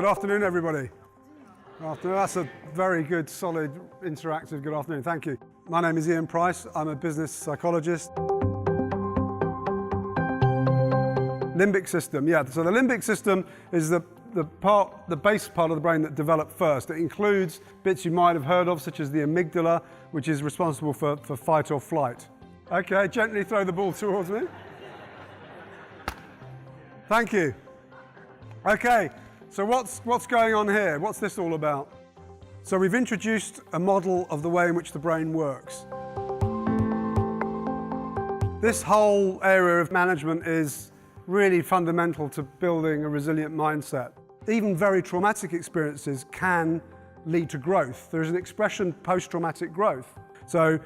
Good afternoon, everybody. Good afternoon. That's a very good, solid, interactive good afternoon. Thank you. My name is Ian Price. I'm a business psychologist. Limbic system, yeah. So the limbic system is the base part of the brain that developed first. It includes bits you might have heard of, such as the amygdala, which is responsible for fight or flight. Okay, gently throw the ball towards me. Thank you. Okay, so what's going on here? What's this all about? So we've introduced a model of the way in which the brain works. This whole area of management is really fundamental to building a resilient mindset. Even very traumatic experiences can lead to growth. There is an expression, post-traumatic growth. So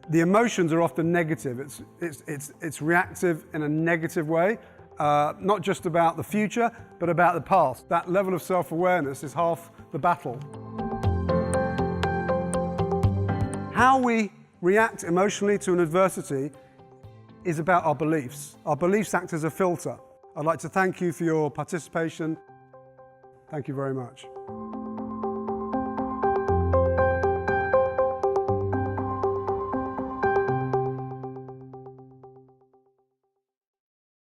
the emotions are often negative. It's reactive in a negative way. Not just about the future, but about the past. That level of self-awareness is half the battle. How we react emotionally to an adversity is about our beliefs. Our beliefs act as a filter. I'd like to thank you for your participation. Thank you very much.